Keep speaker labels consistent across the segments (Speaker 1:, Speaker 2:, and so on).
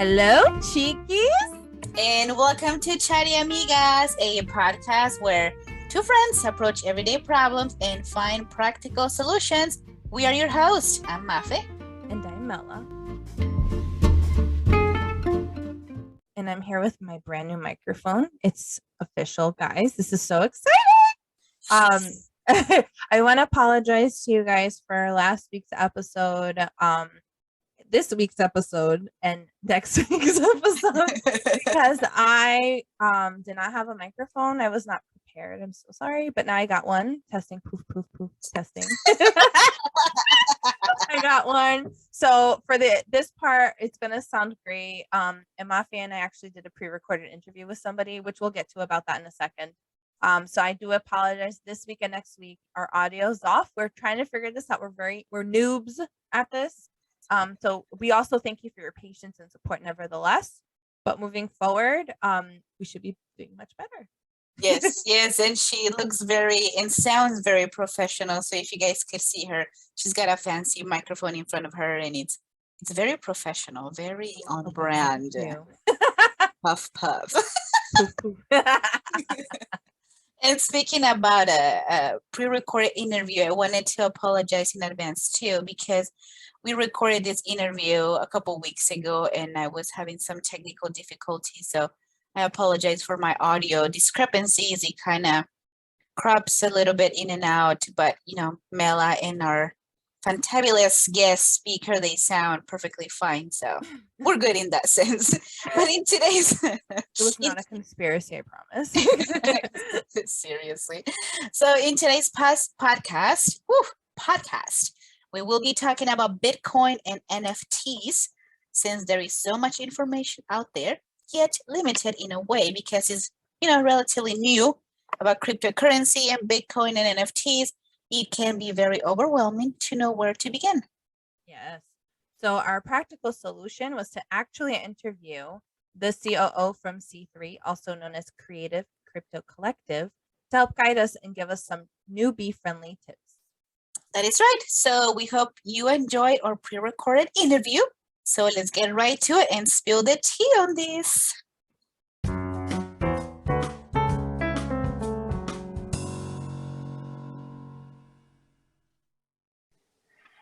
Speaker 1: Hello, Chiquis.
Speaker 2: And welcome to Chatty Amigas, a podcast where two friends approach everyday problems and find practical solutions. We are your hosts. I'm Mafe.
Speaker 1: And I'm Mela. And I'm here with my brand new microphone. It's official, guys. This is so exciting. I want to apologize to you guys for last week's episode, this week's episode, and next week's episode because I did not have a microphone. I was not prepared. I'm so sorry, but now I got one. Testing, poof, poof, poof, testing. I got one. So for this part, it's gonna sound great. And Mafe and I actually did a pre-recorded interview with somebody, which we'll get to about that in a second. So I do apologize. This week and next week, our audio's off. We're trying to figure this out. We're noobs at this. So we also thank you for your patience and support nevertheless. But moving forward, we should be doing much better.
Speaker 2: Yes, and she looks and sounds very professional. So if you guys could see her, she's got a fancy microphone in front of her, and it's very professional, very on brand. Puff, puff. And speaking about a pre-recorded interview, I wanted to apologize in advance too, because we recorded this interview a couple weeks ago and I was having some technical difficulties. So I apologize for my audio discrepancies. It kind of crops a little bit in and out, but Mela and our fantabulous guest speaker, they sound perfectly fine. So we're good in that sense. But in today's...
Speaker 1: It was not a conspiracy, I promise.
Speaker 2: Seriously. So in today's podcast, we will be talking about Bitcoin and NFTs, since there is so much information out there, yet limited in a way because it's, relatively new about cryptocurrency and Bitcoin and NFTs. It can be very overwhelming to know where to begin.
Speaker 1: Yes. So our practical solution was to actually interview the COO from C3, also known as Creative Crypto Collective, to help guide us and give us some newbie-friendly tips.
Speaker 2: That is right. So we hope you enjoyed our pre-recorded interview. So let's get right to it and spill the tea on this.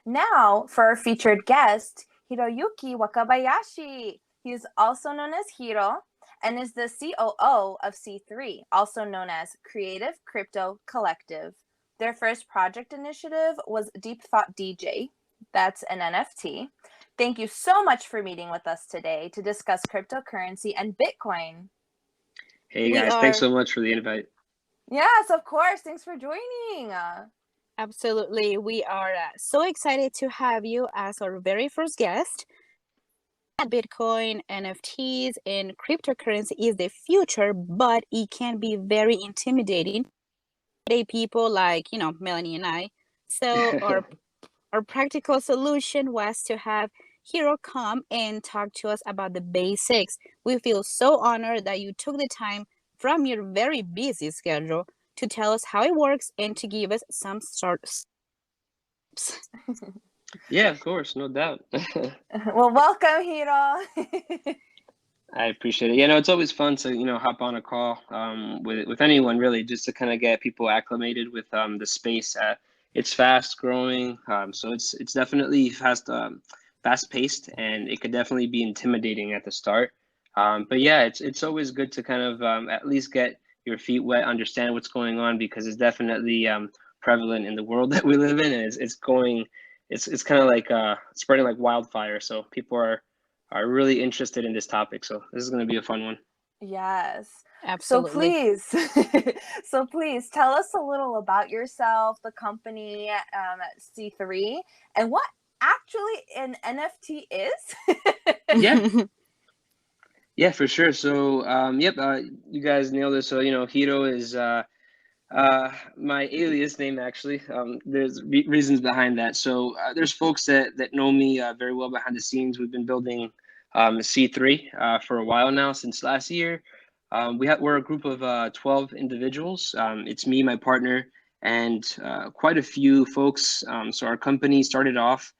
Speaker 3: Now for our featured guest, Hiroyuki Wakabayashi. He is also known as Hiro and is the COO of C3, also known as Creative Crypto Collective. Their first project initiative was Deep Thought DJ. That's an NFT. Thank you so much for meeting with us today to discuss cryptocurrency and Bitcoin.
Speaker 4: Hey guys, thanks so much for the invite.
Speaker 3: Yes, of course. Thanks for joining.
Speaker 5: Absolutely. We are so excited to have you as our very first guest. Bitcoin, NFTs, and cryptocurrency is the future, but it can be very intimidating. People like, Melanie and I. So our practical solution was to have Hiro come and talk to us about the basics. We feel so honored that you took the time from your very busy schedule to tell us how it works and to give us some starts.
Speaker 4: Yeah, of course, no doubt.
Speaker 3: Well, welcome, Hiro.
Speaker 4: I appreciate it. It's always fun to hop on a call with anyone really, just to kind of get people acclimated with the space. It's fast growing, so it's definitely fast paced, and it could definitely be intimidating at the start. But yeah, it's always good to kind of at least get your feet wet, understand what's going on, because it's definitely prevalent in the world that we live in, and it's kind of like spreading like wildfire. So people are really interested in this topic. So this is going to be a fun one.
Speaker 3: Yes,
Speaker 5: absolutely.
Speaker 3: So please tell us a little about yourself, the company at C3, and what actually an NFT is.
Speaker 4: Yeah, for sure. So, you guys nailed it. So, Hiro is my alias name, actually. There's reasons behind that. So there's folks that know me very well behind the scenes. We've been building C3 for a while now, since last year. We're a group of 12 individuals. It's me, my partner, and quite a few folks. So our company started off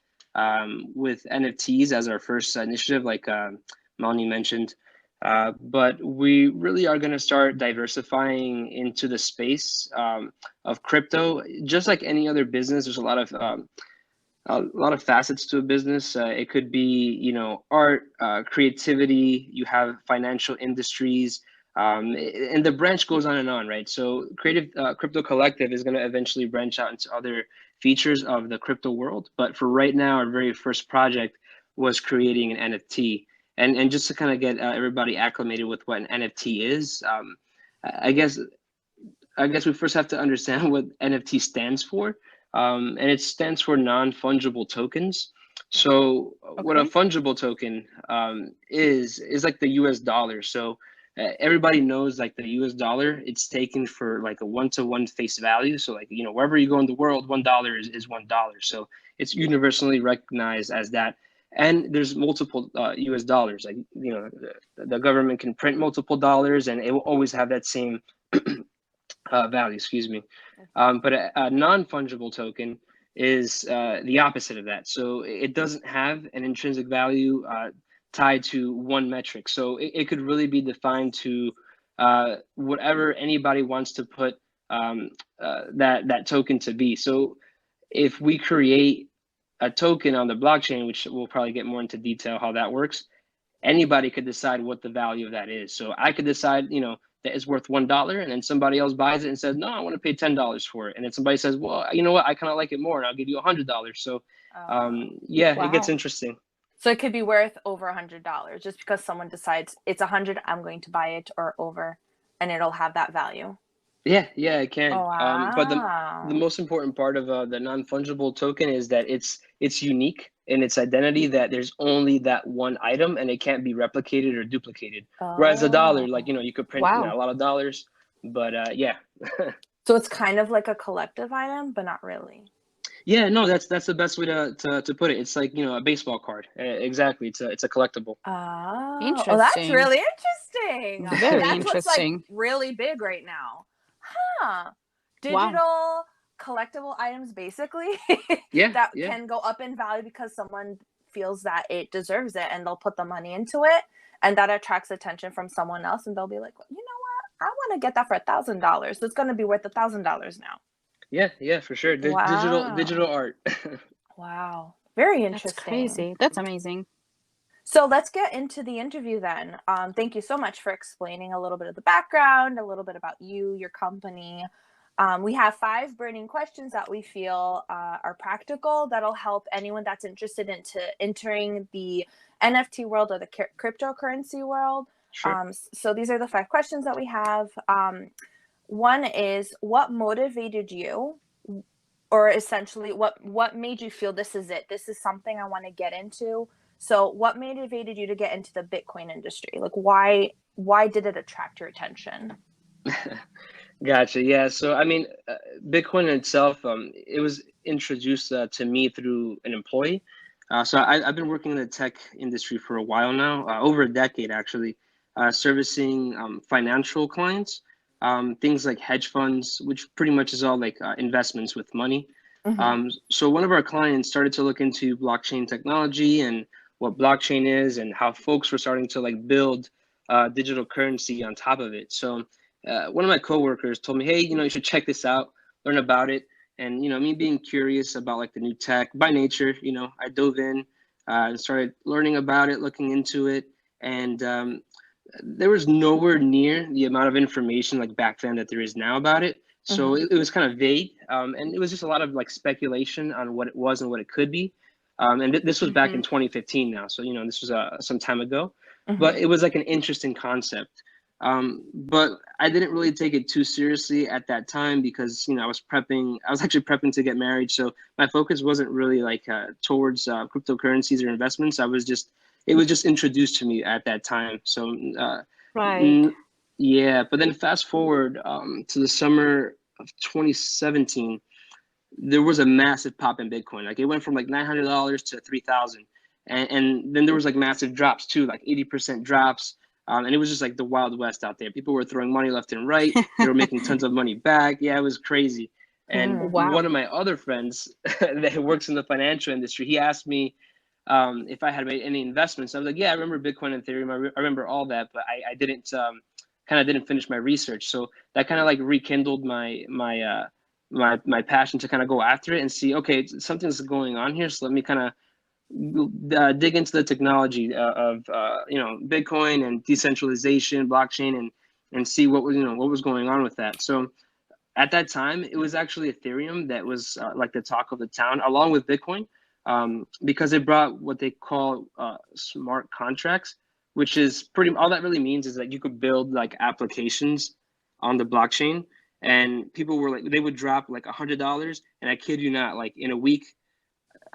Speaker 4: with NFTs as our first initiative, like Melanie mentioned. But we really are going to start diversifying into the space of crypto. Just like any other business, there's a lot of facets to a business. It could be, art, creativity. You have financial industries, and the branch goes on and on, right? So, Creative Crypto Collective is going to eventually branch out into other features of the crypto world. But for right now, our very first project was creating an NFT. And just to kind of get everybody acclimated with what an NFT is, I guess we first have to understand what NFT stands for. And it stands for non-fungible tokens. So what a fungible token is like the US dollar. So everybody knows like the US dollar, it's taken for like a one-to-one face value. So like, wherever you go in the world, $1 is $1. So it's universally recognized as that. And there's multiple US dollars. Like, the government can print multiple dollars and it will always have that same value, excuse me. But a non-fungible token is the opposite of that. So it doesn't have an intrinsic value tied to one metric. So it could really be defined to whatever anybody wants to put that token to be. So if we create a token on the blockchain, which we'll probably get more into detail how that works, anybody could decide what the value of that is. So I could decide, that it's worth $1, and then somebody else buys it and says, no, I want to pay $10 for it. And then somebody says, well, you know what, I kind of like it more, and I'll give you $100. So it gets interesting.
Speaker 3: So it could be worth over $100 just because someone decides it's 100, I'm going to buy it, or over, and it'll have that value.
Speaker 4: Yeah, it can.
Speaker 3: Oh, wow.
Speaker 4: But the most important part of the non-fungible token is that it's unique in its identity, that there's only that one item and it can't be replicated or duplicated. Whereas a dollar, like, you could print a lot of dollars, but yeah.
Speaker 3: So it's kind of like a collective item, but not really.
Speaker 4: Yeah, no, that's the best way to put it. It's like, a baseball card. Exactly. It's a collectible.
Speaker 3: Oh,
Speaker 5: interesting.
Speaker 3: That's really interesting.
Speaker 5: Very
Speaker 3: that's
Speaker 5: interesting.
Speaker 3: What's like really big right now. Huh. Digital collectible items, basically. That can go up in value because someone feels that it deserves it, and they'll put the money into it, and that attracts attention from someone else, and they'll be like, well, you know what? I want to get that for $1,000. So it's going to be worth $1,000 now.
Speaker 4: Yeah, for sure. Digital art.
Speaker 3: Wow. Very interesting.
Speaker 5: That's crazy. That's amazing.
Speaker 3: So let's get into the interview then. Thank you so much for explaining a little bit of the background, a little bit about you, your company. We have 5 burning questions that we feel are practical, that'll help anyone that's interested into entering the NFT world or the cryptocurrency world.
Speaker 4: Sure.
Speaker 3: So these are the 5 questions that we have. One is, what motivated you, or essentially what made you feel this is it? This is something I want to get into. So what motivated you to get into the Bitcoin industry? Like, why did it attract your attention?
Speaker 4: Gotcha. Yeah. So, I mean, Bitcoin itself, it was introduced to me through an employee. So I've been working in the tech industry for a while now, over a decade, actually, servicing financial clients, things like hedge funds, which pretty much is all like investments with money. Mm-hmm. So one of our clients started to look into blockchain technology and what blockchain is, and how folks were starting to like build digital currency on top of it. So one of my coworkers told me, hey, you should check this out, learn about it. And, me being curious about like the new tech by nature, I dove in and started learning about it, looking into it. And there was nowhere near the amount of information like back then that there is now about it. So it was kind of vague. And it was just a lot of like speculation on what it was and what it could be. And this was back in 2015 now. So, this was some time ago, but it was like an interesting concept. But I didn't really take it too seriously at that time because, I was actually prepping to get married. So my focus wasn't really like towards cryptocurrencies or investments. It was just introduced to me at that time. So,
Speaker 5: right.
Speaker 4: Yeah. But then fast forward to the summer of 2017, there was a massive pop in Bitcoin. Like it went from like $900 to $3,000. And then there was like massive drops too, like 80% drops. And it was just like the Wild West out there. People were throwing money left and right. They were making tons of money back. Yeah, it was crazy. And one of my other friends that works in the financial industry, he asked me, if I had made any investments. I was like, yeah, I remember Bitcoin and Ethereum. I remember all that, but I didn't kind of didn't finish my research. So that kind of like rekindled my passion to kind of go after it and see, okay, something's going on here. So let me kind of dig into the technology of Bitcoin and decentralization, blockchain, and see what was going on with that. So at that time, it was actually Ethereum that was like the talk of the town, along with Bitcoin, because it brought what they call smart contracts, which is pretty. All that really means is that you could build like applications on the blockchain, and people were like, they would drop like $100, and I kid you not, like in a week,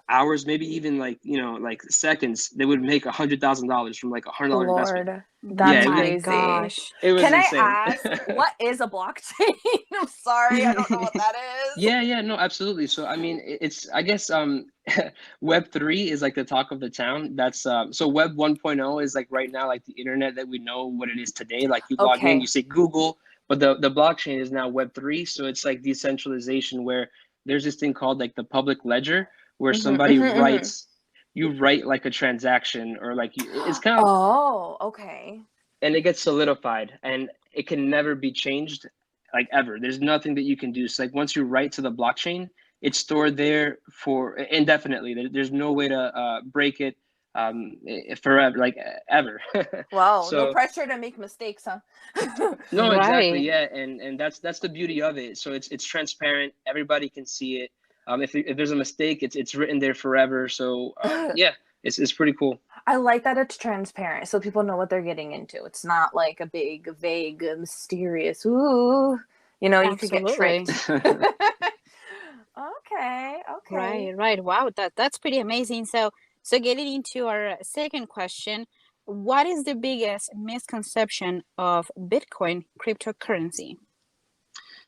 Speaker 4: hours, maybe even like like seconds, they would make $100,000 from like $100 investment.
Speaker 3: Lord, that's
Speaker 4: Yeah,
Speaker 5: My
Speaker 3: crazy.
Speaker 5: gosh.
Speaker 4: It was
Speaker 3: Can
Speaker 4: insane.
Speaker 3: I ask, what is a blockchain? I'm sorry, I don't know what that is.
Speaker 4: Yeah, no, absolutely. So I mean, it's I guess Web3 is like the talk of the town. That's so Web 1.0 is like right now like the internet that we know what it is today. Like you log in,
Speaker 3: Okay.
Speaker 4: you say Google, but the blockchain is now Web3. So it's like decentralization where there's this thing called like the public ledger where somebody writes, you write like a transaction or like it's kind of,
Speaker 3: Oh, okay.
Speaker 4: and it gets solidified and it can never be changed like ever. There's nothing that you can do. So like once you write to the blockchain, it's stored there for indefinitely. There's no way to break it forever, like ever.
Speaker 3: Wow, no
Speaker 4: So
Speaker 3: pressure to make mistakes, huh?
Speaker 4: no, exactly,
Speaker 5: Right.
Speaker 4: yeah, and that's the beauty of it. So it's transparent. Everybody can see it. If there's a mistake, it's written there forever. So yeah, it's pretty cool.
Speaker 3: I like that it's transparent so people know what they're getting into. It's not like a big, vague, mysterious, ooh, you could get
Speaker 5: Absolutely.
Speaker 3: tricked. Okay.
Speaker 5: Right. Wow, that's pretty amazing. So getting into our second question, what is the biggest misconception of Bitcoin cryptocurrency?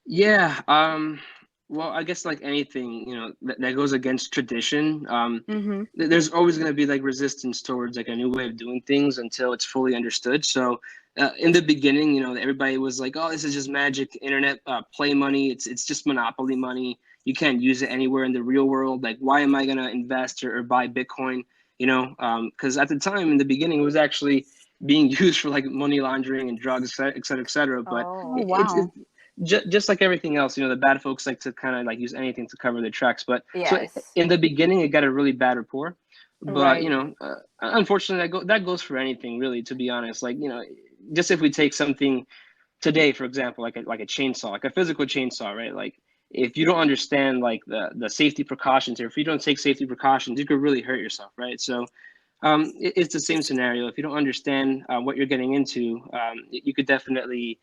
Speaker 4: Yeah. Well, I guess like anything, that goes against tradition.
Speaker 5: Mm-hmm.
Speaker 4: There's always going to be like resistance towards like a new way of doing things until it's fully understood. So, in the beginning, everybody was like, "Oh, this is just magic internet play money. It's just monopoly money. You can't use it anywhere in the real world. Like, why am I going to invest or buy Bitcoin? Because at the time in the beginning, it was actually being used for like money laundering and drugs, et cetera, et cetera. But
Speaker 3: Oh,
Speaker 5: Wow.
Speaker 4: just like everything else, the bad folks like to kind of like use anything to cover their tracks. But so
Speaker 3: yes.
Speaker 4: in the beginning, it got a really bad rapport. But
Speaker 3: Right.
Speaker 4: unfortunately, that goes for anything really. To be honest, like just if we take something today, for example, like a chainsaw, like a physical chainsaw, right? Like if you don't understand like the safety precautions, or if you don't take safety precautions, you could really hurt yourself, right? So it's the same scenario. If you don't understand what you're getting into, you could definitely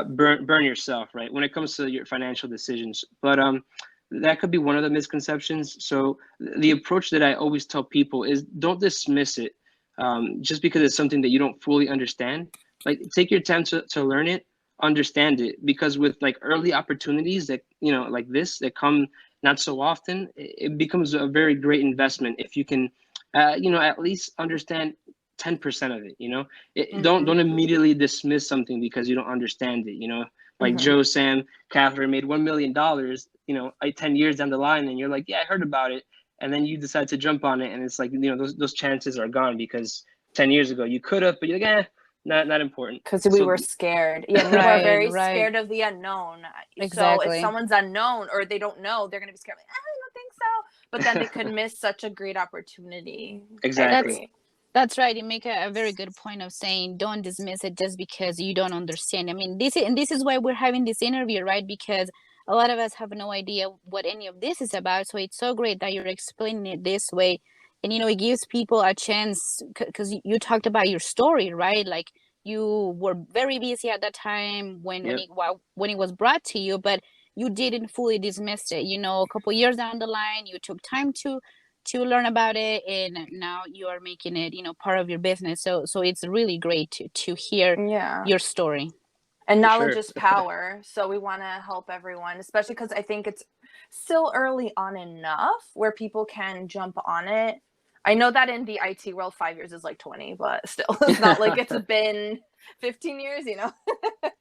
Speaker 4: burn yourself, right? When it comes to your financial decisions. But that could be one of the misconceptions. So the approach that I always tell people is don't dismiss it just because it's something that you don't fully understand. Like take your time to learn it, understand it, because with like early opportunities that like this that come not so often, it becomes a very great investment if you can at least understand 10% of it. Don't immediately dismiss something because you don't understand it. Like Joe, Sam, Catherine made $1 million, 10 years down the line, and you're like, yeah, I heard about it, and then you decide to jump on it, and it's like those chances are gone because 10 years ago you could have, but you're like, not important.
Speaker 3: Because we were scared. Yeah, people are very scared of the unknown.
Speaker 5: Exactly.
Speaker 3: So if someone's unknown or they don't know, they're going to be scared. Like, I don't think so. But then they could miss such a great opportunity.
Speaker 4: Exactly.
Speaker 5: That's right. You make a very good point of saying don't dismiss it just because you don't understand. I mean, this is why we're having this interview, right? Because a lot of us have no idea what any of this is about. So it's so great that you're explaining it this way. And, it gives people a chance because you talked about your story, right? Like you were very busy at that time when it was brought to you, but you didn't fully dismiss it. A couple years down the line, you took time to learn about it, and now you are making it part of your business. So it's really great to hear your story.
Speaker 3: And knowledge is power. So we want to help everyone, especially because I think it's still early on enough where people can jump on it. I know that in the IT world 5 years is like 20, but still it's not like it's been 15 years.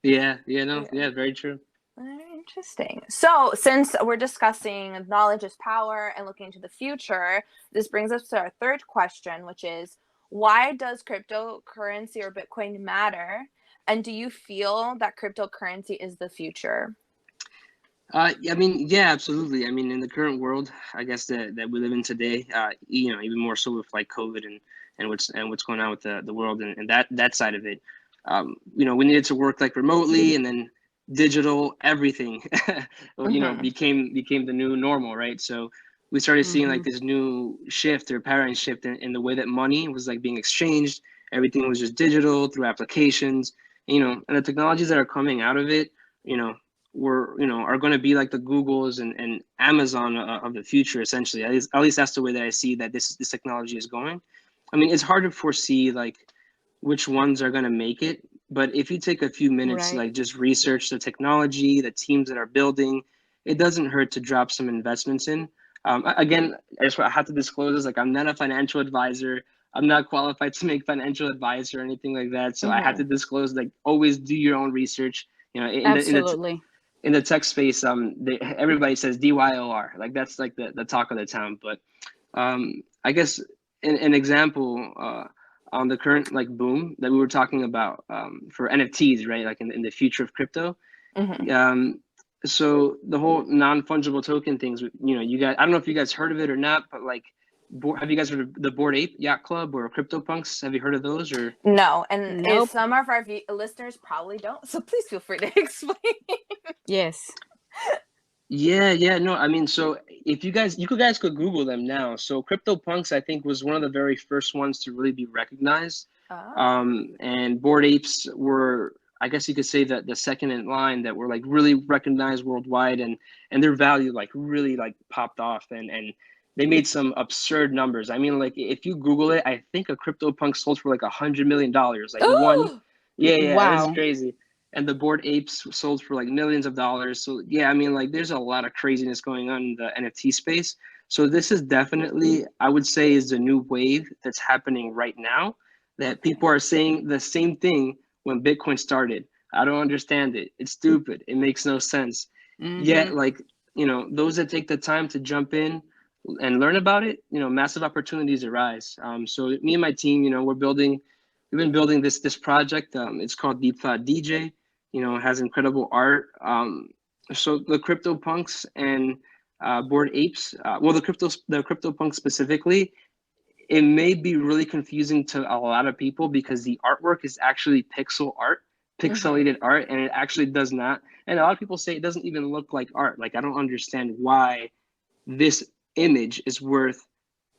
Speaker 4: Yeah, very true.
Speaker 3: Very interesting. So, since we're discussing knowledge is power and looking into the future, this brings us to our third question, which is, why does cryptocurrency or Bitcoin matter? And do you feel that cryptocurrency is the future?
Speaker 4: I mean, yeah, absolutely. I mean, in the current world, I guess that we live in today, even more so with like COVID and what's going on with the world and that side of it. We needed to work like remotely, and then digital everything, became the new normal, right? So we started seeing like this new shift or paradigm shift in the way that money was like being exchanged. Everything was just digital through applications, and the technologies that are coming out of it, you know, are going to be like the Googles and Amazon of the future, essentially. At least that's the way that I see that this technology is going. I mean, it's hard to foresee like which ones are going to make it, but if you take a few minutes to
Speaker 5: Right.
Speaker 4: like just research the technology, the teams that are building, it doesn't hurt to drop some investments in. Again, I have to disclose this, like I'm not a financial advisor. I'm not qualified to make financial advice or anything like that. So I have to disclose, like, always do your own research.
Speaker 5: Absolutely.
Speaker 4: In the tech space, everybody says DYOR, like that's like the talk of the town. But I guess an example on the current like boom that we were talking about for NFTs, right? Like in the future of crypto. So the whole non-fungible token things, you guys, I don't know if you guys heard of it or not, but like, have you guys heard of the Bored Ape Yacht Club or CryptoPunks? Have you heard of those or?
Speaker 3: No, and
Speaker 5: Nope.
Speaker 3: some of our listeners probably don't. So please feel free to explain.
Speaker 5: Yes.
Speaker 4: Yeah, no, I mean, so if you guys could Google them now. So CryptoPunks, I think, was one of the very first ones to really be recognized. And Bored Apes were, I guess you could say, that the second in line that were like really recognized worldwide, and their value like really like popped off, and they made some absurd numbers. I mean, like if you Google it, I think a CryptoPunk sold for like $100 million, like one. Yeah, it was
Speaker 5: Wow.
Speaker 4: crazy. And the Bored Apes sold for like millions of dollars. So yeah, I mean, like there's a lot of craziness going on in the NFT space. So this is definitely, I would say, is the new wave that's happening right now, that people are saying the same thing when Bitcoin started. I don't understand it. It's stupid. It makes no sense. Yet, like, those that take the time to jump in and learn about it, massive opportunities arise. So me and my team, we've been building this project. It's called Deep Thought DJ. It has incredible art. So the CryptoPunks and Bored Apes, the CryptoPunks specifically, it may be really confusing to a lot of people because the artwork is actually pixelated art, and it actually does not. And a lot of people say it doesn't even look like art. Like, I don't understand why this image is worth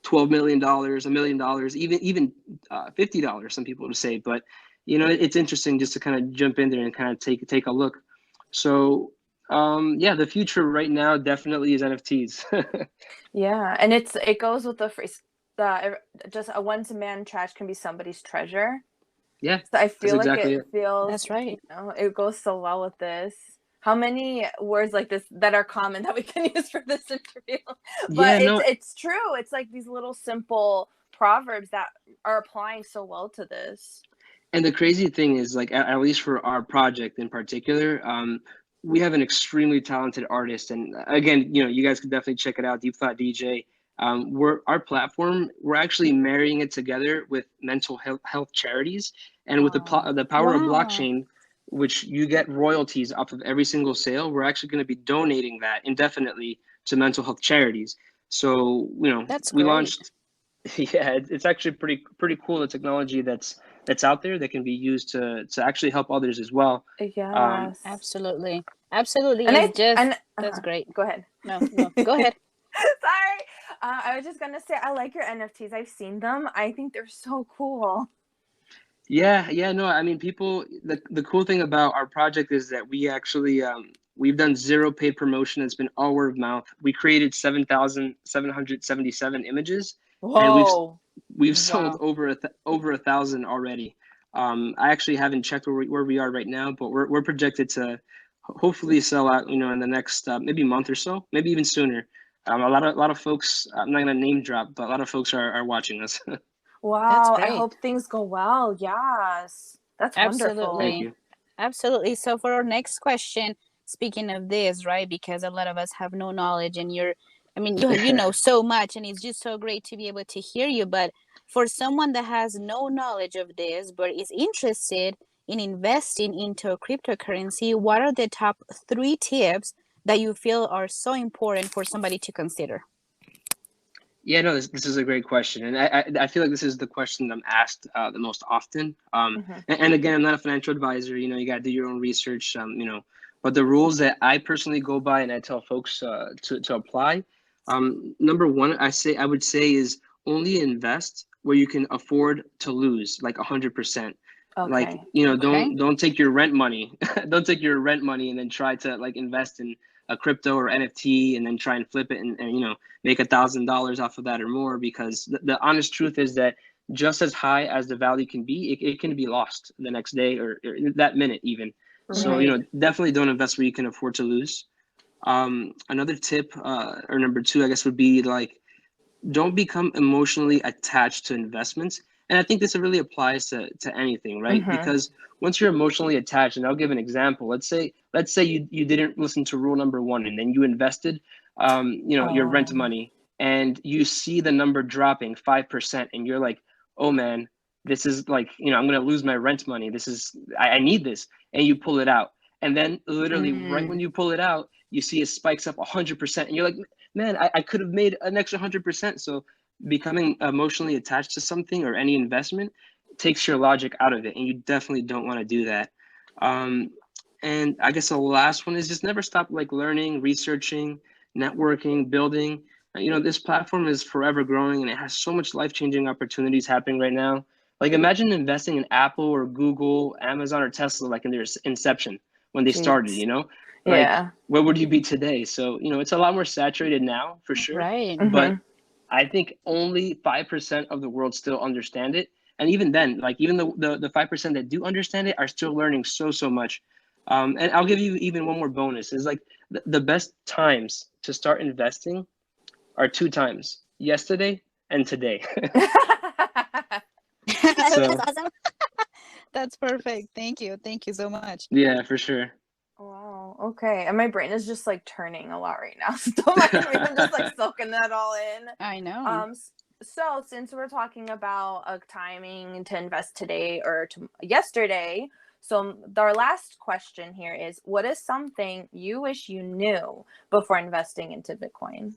Speaker 4: $12 million, $1 million, even $50, some people would say. But it's interesting just to kind of jump in there and kind of take a look. So the future right now definitely is NFTs.
Speaker 3: Yeah, and it goes with the phrase, just a one-man trash can be somebody's treasure.
Speaker 4: Yeah,
Speaker 3: so I feel like
Speaker 4: exactly
Speaker 3: it feels,
Speaker 5: That's right.
Speaker 3: it goes so well with this. How many words like this that are common that we can use for this interview? But it's true. It's like these little simple proverbs that are applying so well to this.
Speaker 4: And the crazy thing is, like, at least for our project in particular, we have an extremely talented artist. And again, you guys can definitely check it out, Deep Thought DJ. Our platform, we're actually marrying it together with mental health charities, and with the power of blockchain, which you get royalties off of every single sale. We're actually going to be donating that indefinitely to mental health charities. So,
Speaker 5: That's
Speaker 4: we
Speaker 5: great.
Speaker 4: launched. Yeah, it's actually pretty cool, the technology that's out there that can be used to actually help others as well.
Speaker 3: Yes.
Speaker 5: Absolutely. Absolutely.
Speaker 3: And
Speaker 5: that's great.
Speaker 3: Go ahead.
Speaker 5: No, go ahead.
Speaker 3: Sorry. I was just gonna say, I like your NFTs. I've seen them. I think they're so cool.
Speaker 4: Yeah, no, I mean, people, the cool thing about our project is that we actually we've done zero paid promotion. It's been all word of mouth. We created 7,777 images.
Speaker 3: Whoa.
Speaker 4: And we've sold over 1,000 already. I actually haven't checked where we are right now, but we're projected to hopefully sell out, in the next maybe month or so, maybe even sooner. A lot of folks, I'm not gonna name drop, but a lot of folks are watching us.
Speaker 3: Wow.
Speaker 5: That's
Speaker 3: I hope things go well. Yes. That's wonderful.
Speaker 5: Absolutely.
Speaker 4: Thank you.
Speaker 5: Absolutely. So for our next question, speaking of this, right? Because a lot of us have no knowledge, and you know so much, and it's just so great to be able to hear you. But for someone that has no knowledge of this but is interested in investing into cryptocurrency, what are the top 3 tips that you feel are so important for somebody to consider?
Speaker 4: Yeah, no, this is a great question, and I feel like this is the question I'm asked the most often. And again, I'm not a financial advisor. You know, you got to do your own research. You know, but the rules that I personally go by and I tell folks to apply. Number one, I would say is only invest where you can afford to lose, like 100%. Like,
Speaker 3: Okay.
Speaker 4: you know,
Speaker 5: Okay.
Speaker 4: don't take your rent money, don't take your rent money and then try to like invest in a crypto or NFT and then try and flip it and you know make $1,000 off of that or more, because the honest truth is that just as high as the value can be, it can be lost the next day or that minute even. So you
Speaker 5: Right.
Speaker 4: know, definitely don't invest where you can afford to lose. Another tip, or number two, I guess, would be like, don't become emotionally attached to investments. And I think this really applies to anything, right? Because once you're emotionally attached, and I'll give an example. Let's say you didn't listen to rule number one, and then you invested, you know, your rent
Speaker 3: Oh.
Speaker 4: money, and you see the number dropping 5%, and you're like, oh man, this is like, you know, I'm gonna lose my rent money. This is, I need this, and you pull it out, and then literally right when you pull it out, you see it spikes up 100%, and you're like, man, I could have made an extra 100%. So becoming emotionally attached to something or any investment takes your logic out of it, and you definitely don't want to do that. Um, and I guess the last one is just never stop like learning, researching, networking, building. You know, this platform is forever growing, and it has so much life-changing opportunities happening right now. Like imagine investing in Apple or Google, Amazon or Tesla like in their inception when they started,
Speaker 3: Jeez.
Speaker 4: you know? Like
Speaker 3: Yeah.
Speaker 4: where would you be today? So, you know, it's a lot more saturated now for sure.
Speaker 5: Right.
Speaker 4: But I think only 5% of the world still understand it. And even then, like even the 5% that do understand it are still learning so much. And I'll give you even one more bonus is like the best times to start investing are 2 times, yesterday and today.
Speaker 5: That's
Speaker 4: So
Speaker 5: awesome. That's perfect. Thank you. Thank you so much.
Speaker 4: yeah, for sure.
Speaker 3: Wow. Okay. And my brain is just like turning a lot right now. So don't mind me. I'm just like soaking that all in.
Speaker 5: I know.
Speaker 3: So since we're talking about a timing to invest today or yesterday, so our last question here is, what is something you wish you knew before investing into Bitcoin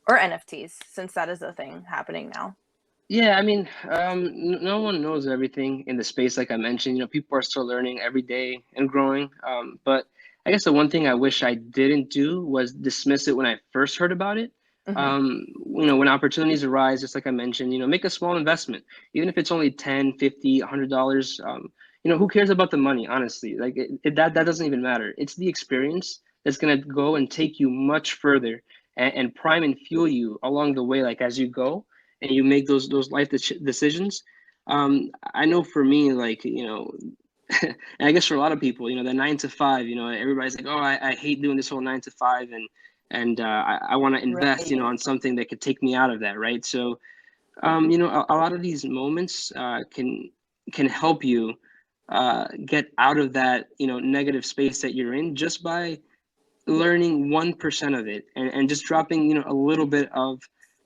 Speaker 3: or NFTs, since that is a thing happening now?
Speaker 4: Yeah, I mean, no one knows everything in the space, like I mentioned. You know, people are still learning every day and growing. But I guess the one thing I wish I didn't do was dismiss it when I first heard about it. You know, when opportunities arise, just like I mentioned, you know, make a small investment, even if it's only 10, 50, $100. You know, who cares about the money, honestly? Like that doesn't even matter. It's the experience that's gonna go and take you much further and prime and fuel you along the way, like as you go and you make those life decisions. I know for me, like, you know, and I guess for a lot of people, you know, the 9 to 5, you know, everybody's like, oh, I hate doing this whole 9 to 5, and I want to invest, you know, on something that could take me out of that, right? So, you know, a lot of these moments can help you get out of that, you know, negative space that you're in just by learning 1% of it and just dropping, you know, a little bit of,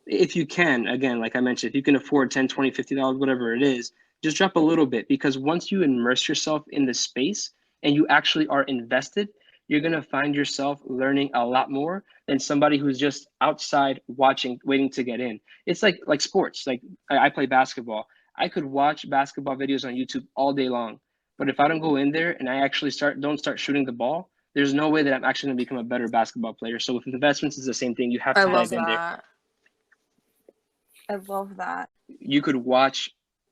Speaker 4: if you can, again, like I mentioned, if you can afford 10, 20, $50, whatever it is, just drop a little bit, because once you immerse yourself in the space and you actually are invested, you're going to find yourself learning a lot more than somebody who's just outside watching, waiting to get in. It's like sports. Like I play basketball. I could watch basketball videos on YouTube all day long, but if I don't go in there and I actually don't start shooting the ball, there's no way that I'm actually going to become a better basketball player. So with investments, it's the same thing. You have
Speaker 3: I
Speaker 4: to
Speaker 3: love
Speaker 4: dive in there.
Speaker 3: that. I love that.
Speaker 4: You could watch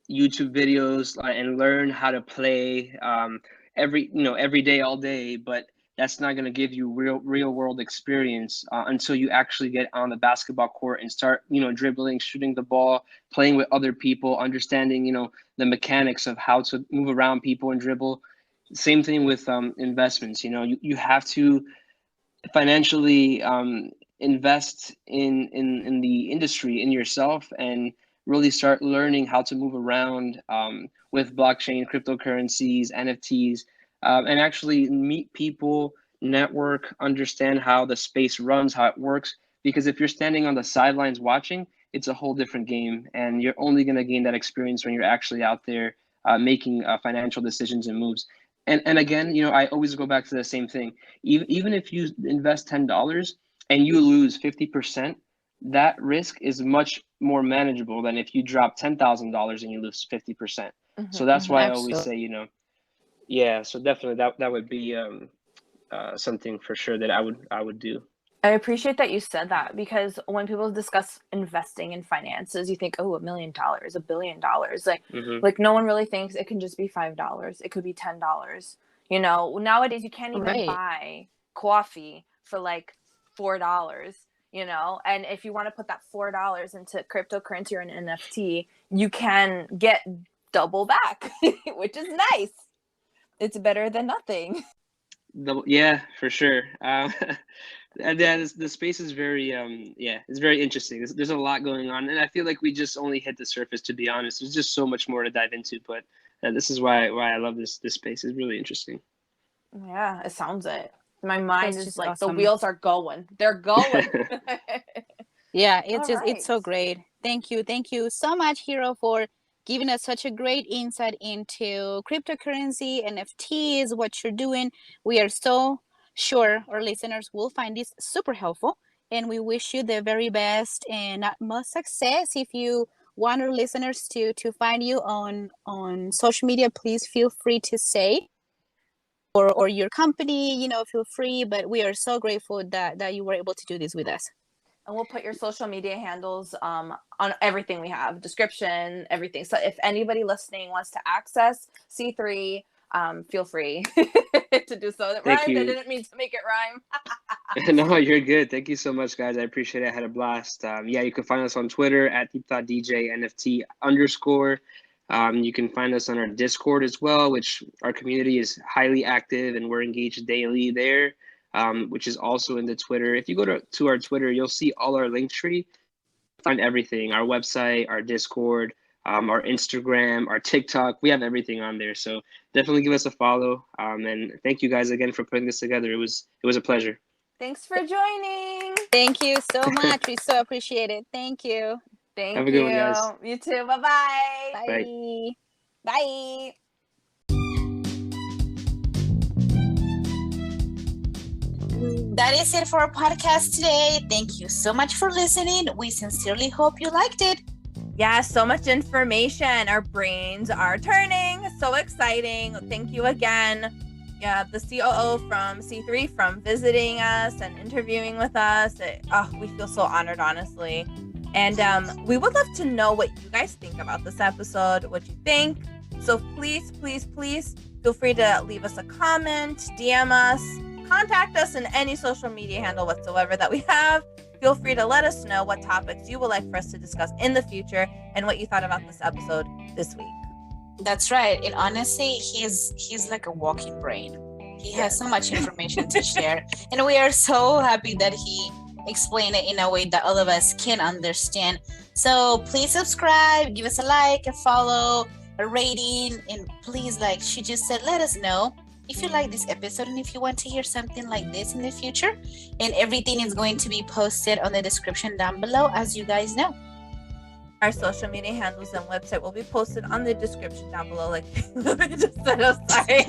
Speaker 4: YouTube videos and learn how to play every day, all day, but that's not going to give you real world experience until you actually get on the basketball court and start, you know, dribbling, shooting the ball, playing with other people, understanding, you know, the mechanics of how to move around people and dribble. Same thing with investments. You know, you have to financially invest in the industry, in yourself, and really start learning how to move around with blockchain, cryptocurrencies, NFTs, and actually meet people, network, understand how the space runs, how it works. Because if you're standing on the sidelines watching, it's a whole different game, and you're only going to gain that experience when you're actually out there making financial decisions and moves. And again, I always go back to the same thing. Even if you invest $10 and you lose 50%, that risk is much more manageable than if you drop $10,000 and you lose 50%. So that's why I always say, yeah. So definitely that would be something for sure that I would do.
Speaker 3: I appreciate that you said that, because when people discuss investing in finances, you think, oh, $1 million, $1 billion. Like no one really thinks it can just be $5. It could be $10. Nowadays you can't even buy coffee for like $4. And if you want to put that $4 into cryptocurrency or an NFT, you can get double back, which is nice. It's better than nothing.
Speaker 4: Yeah, for sure. And then the space is very, it's very interesting. There's a lot going on, and I feel like we just only hit the surface, to be honest. There's just so much more to dive into, but this is why I love this space. It's really interesting.
Speaker 3: Yeah, it sounds it. My mind is like,
Speaker 5: awesome.
Speaker 3: The wheels are going. They're going.
Speaker 5: Yeah, it's so great. Thank you so much, Hiro, for giving us such a great insight into cryptocurrency, NFTs, what you're doing. We are so sure our listeners will find this super helpful, and we wish you the very best and utmost success. If you want our listeners to find you on social media, please feel free to say, or your company, feel free. But we are so grateful that you were able to do this with us.
Speaker 3: And we'll put your social media handles on everything we have, description, everything. So if anybody listening wants to access C3, feel free to do so. It rhymed. I didn't mean to make it rhyme.
Speaker 4: No, you're good. Thank you so much, guys. I appreciate it. I had a blast. You can find us on Twitter at DeepThoughtDJ NFT_. You can find us on our Discord as well, which our community is highly active, and we're engaged daily there. Which is also in the Twitter. If you go to our Twitter, you'll see all our link tree. Find everything, our website, our Discord, our Instagram, our TikTok. We have everything on there. So definitely give us a follow. And thank you guys again for putting this together. It was a pleasure.
Speaker 3: Thanks for joining.
Speaker 5: Thank you so much. We so appreciate it. Thank you.
Speaker 3: Have a good one, guys. You too. Bye-bye.
Speaker 5: Bye. Bye.
Speaker 2: That is it for our podcast today. Thank you so much for listening. We sincerely hope you liked it.
Speaker 1: Yeah, so much information. Our brains are turning. So exciting. Thank you again. Yeah, the COO from C3 from visiting us and interviewing with us. We feel so honored, honestly. And we would love to know what you guys think about this episode, what you think. So please, please, please feel free to leave us a comment, DM us, contact us in any social media handle whatsoever that we have. Feel free to let us know what topics you would like for us to discuss in the future and what you thought about this episode this week.
Speaker 2: That's right. And honestly, he's like a walking brain. He has so much information to share. And we are so happy that he explained it in a way that all of us can understand. So please subscribe, give us a like, a follow, a rating, and please, like she just said, let us know if you like this episode and if you want to hear something like this in the future. And everything is going to be posted on the description down below, as you guys know.
Speaker 1: Our social media handles and website will be posted on the description down below, like we just said. I'm sorry.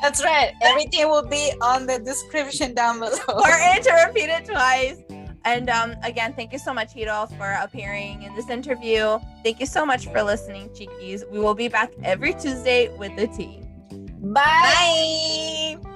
Speaker 2: That's right. Everything will be on the description down below.
Speaker 1: Important to repeat it twice. And again, thank you so much, Hiro, for appearing in this interview. Thank you so much for listening, Chiquis. We will be back every Tuesday with the tea.
Speaker 2: Bye.